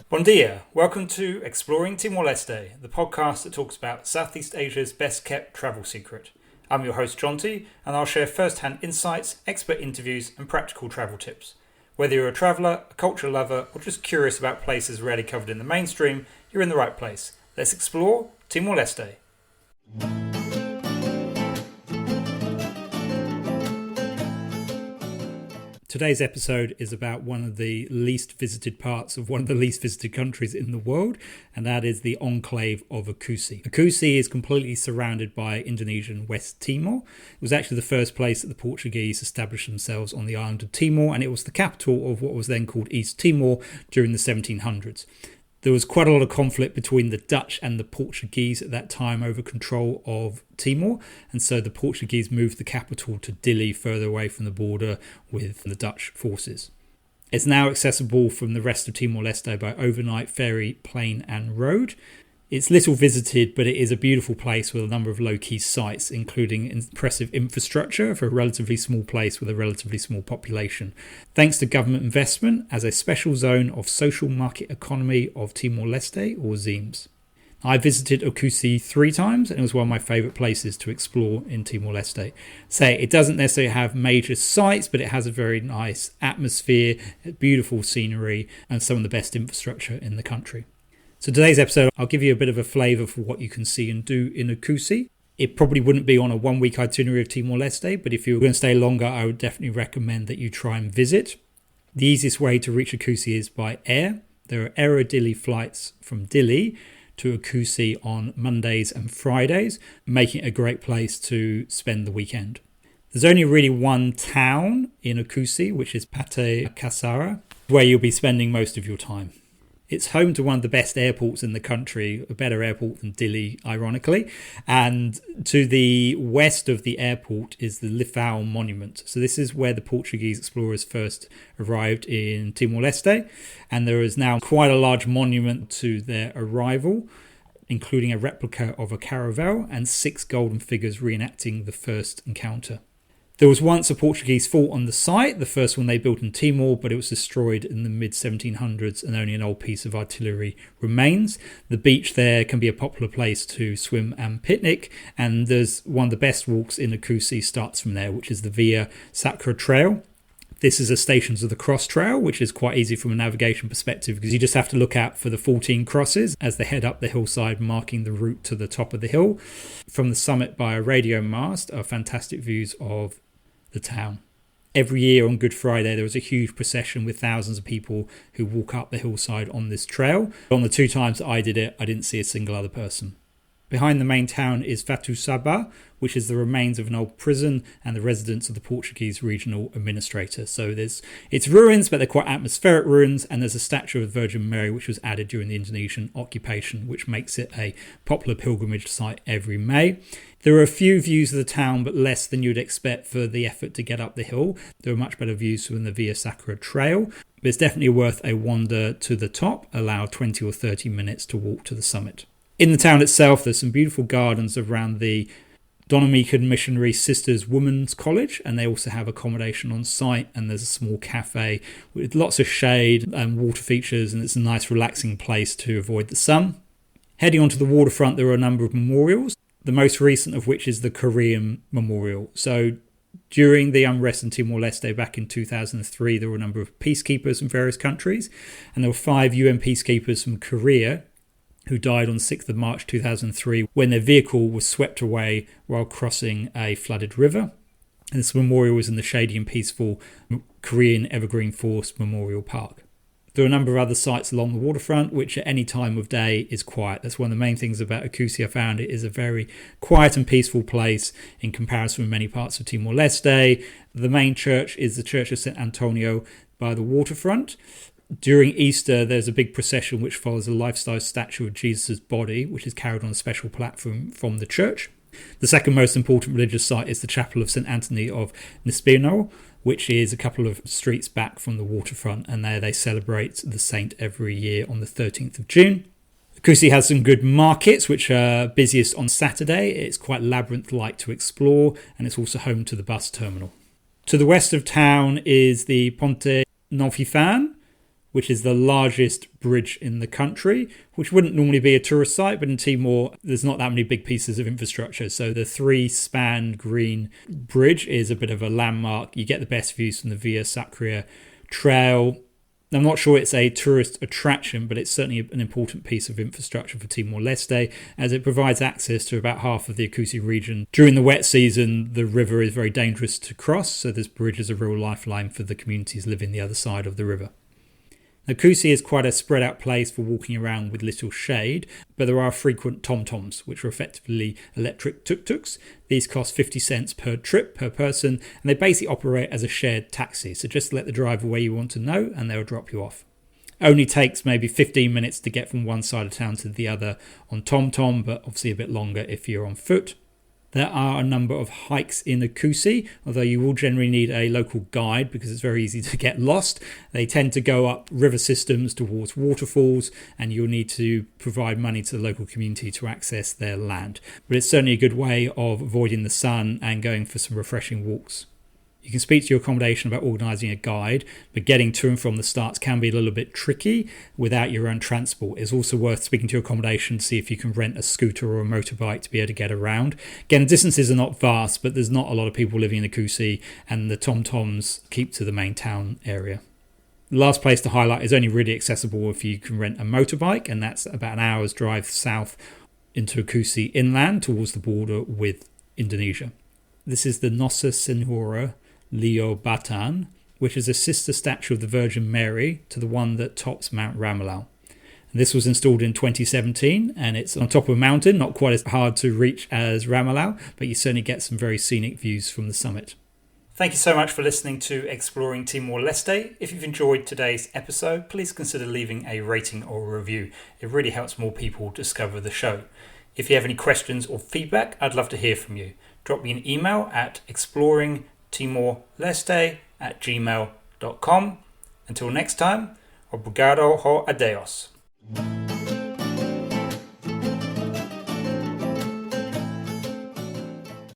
Bon dia, welcome to Exploring Timor-Leste, the podcast that talks about Southeast Asia's best kept travel secret. I'm your host Jonty, and I'll share first-hand insights, expert interviews and practical travel tips. Whether you're a traveller, a culture lover or just curious about places rarely covered in the mainstream, you're in the right place. Let's explore Timor-Leste. Today's episode is about one of the least visited parts of one of the least visited countries in the world, and that is the enclave of Oé-Cusse. Oé-Cusse is completely surrounded by Indonesian West-Timor. It was actually the first place that the Portuguese established themselves on the island of Timor, and it was the capital of what was then called East Timor during the 1700s. There was quite a lot of conflict between the Dutch and the Portuguese at that time over control of Timor, and so the Portuguese moved the capital to Dili, further away from the border with the Dutch forces. It's now accessible from the rest of Timor-Leste by overnight ferry, plane and road. It's little visited, but it is a beautiful place with a number of low-key sites, including impressive infrastructure for a relatively small place with a relatively small population. Thanks to government investment as a special zone of social market economy of Timor-Leste, or ZEMES. I visited Oé-Cusse 3 times, and it was one of my favourite places to explore in Timor-Leste. It doesn't necessarily have major sites, but it has a very nice atmosphere, beautiful scenery, and some of the best infrastructure in the country. So today's episode, I'll give you a bit of a flavour for what you can see and do in Oé-Cusse. It probably wouldn't be on a 1-week itinerary of Timor-Leste, but if you're going to stay longer, I would definitely recommend that you try and visit. The easiest way to reach Oé-Cusse is by air. There are Aero-Dili flights from Dili to Oé-Cusse on Mondays and Fridays, making it a great place to spend the weekend. There's only really one town in Oé-Cusse, which is Pate Kasara, where you'll be spending most of your time. It's home to one of the best airports in the country, a better airport than Dili, ironically. And to the west of the airport is the Lifau Monument. So this is where the Portuguese explorers first arrived in Timor-Leste. And there is now quite a large monument to their arrival, including a replica of a caravel and 6 golden figures reenacting the first encounter. There was once a Portuguese fort on the site, the first one they built in Timor, but it was destroyed in the mid-1700s and only an old piece of artillery remains. The beach there can be a popular place to swim and picnic, and there's one of the best walks in Oé-Cusse starts from there, which is the Via Sacra Trail. This is a Stations of the Cross trail, which is quite easy from a navigation perspective because you just have to look out for the 14 crosses as they head up the hillside, marking the route to the top of the hill. From the summit by a radio mast are fantastic views of the town. Every year on Good Friday there was a huge procession with thousands of people who walk up the hillside on this trail. On the 2 times that I did it, I didn't see a single other person. Behind the main town is Fatu Sabah, which is the remains of an old prison and the residence of the Portuguese regional administrator. So it's ruins, but they're quite atmospheric ruins, and there's a statue of the Virgin Mary which was added during the Indonesian occupation, which makes it a popular pilgrimage site every May. There are a few views of the town, but less than you'd expect for the effort to get up the hill. There are much better views from the Via Sacra Trail, but it's definitely worth a wander to the top, allow 20 or 30 minutes to walk to the summit. In the town itself, there's some beautiful gardens around the Dominican Missionary Sisters Women's College, and they also have accommodation on site, and there's a small cafe with lots of shade and water features, and it's a nice relaxing place to avoid the sun. Heading onto the waterfront, there are a number of memorials, the most recent of which is the Korean Memorial. So during the unrest in Timor-Leste back in 2003, there were a number of peacekeepers from various countries, and there were 5 UN peacekeepers from Korea who died on 6th of March 2003 when their vehicle was swept away while crossing a flooded river. And this memorial was in the shady and peaceful Korean Evergreen Forest Memorial Park. There are a number of other sites along the waterfront, which at any time of day is quiet. That's one of the main things about Oé-Cusse I found. It is a very quiet and peaceful place in comparison with many parts of Timor-Leste. The main church is the Church of St. Antonio by the waterfront. During Easter, there's a big procession which follows a life-size statue of Jesus' body, which is carried on a special platform from the church. The second most important religious site is the Chapel of St. Anthony of Nispino, which is a couple of streets back from the waterfront, and there they celebrate the saint every year on the 13th of June. Oé-Cusse has some good markets, which are busiest on Saturday. It's quite labyrinth-like to explore, and it's also home to the bus terminal. To the west of town is the Ponte Nofifan, which is the largest bridge in the country, which wouldn't normally be a tourist site, but in Timor, there's not that many big pieces of infrastructure. So the 3-span green bridge is a bit of a landmark. You get the best views from the Via Sacra Trail. I'm not sure it's a tourist attraction, but it's certainly an important piece of infrastructure for Timor-Leste, as it provides access to about half of the Oé-Cusse region. During the wet season, the river is very dangerous to cross, so this bridge is a real lifeline for the communities living the other side of the river. Oé-Cusse is quite a spread out place for walking around with little shade, but there are frequent tom-toms, which are effectively electric tuk-tuks. These cost 50 cents per trip per person, and they basically operate as a shared taxi. So just let the driver where you want to know and they'll drop you off. Only takes maybe 15 minutes to get from one side of town to the other on tom-tom, but obviously a bit longer if you're on foot. There are a number of hikes in Oé-Cusse, although you will generally need a local guide because it's very easy to get lost. They tend to go up river systems towards waterfalls, and you'll need to provide money to the local community to access their land. But it's certainly a good way of avoiding the sun and going for some refreshing walks. You can speak to your accommodation about organising a guide, but getting to and from the starts can be a little bit tricky without your own transport. It's also worth speaking to your accommodation to see if you can rent a scooter or a motorbike to be able to get around. Again, the distances are not vast, but there's not a lot of people living in Oé-Cusse, and the tom-toms keep to the main town area. The last place to highlight is only really accessible if you can rent a motorbike, and that's about an hour's drive south into Oé-Cusse inland towards the border with Indonesia. This is the Nossa Senhora Leobatan, which is a sister statue of the Virgin Mary to the one that tops Mount Ramelau. And this was installed in 2017, and it's on top of a mountain, not quite as hard to reach as Ramelau, but you certainly get some very scenic views from the summit. Thank you so much for listening to Exploring Timor-Leste. If you've enjoyed today's episode, please consider leaving a rating or a review. It really helps more people discover the show. If you have any questions or feedback, I'd love to hear from you. Drop me an email at exploringtimorleste@gmail.com. Until next time, obrigado ho adeus.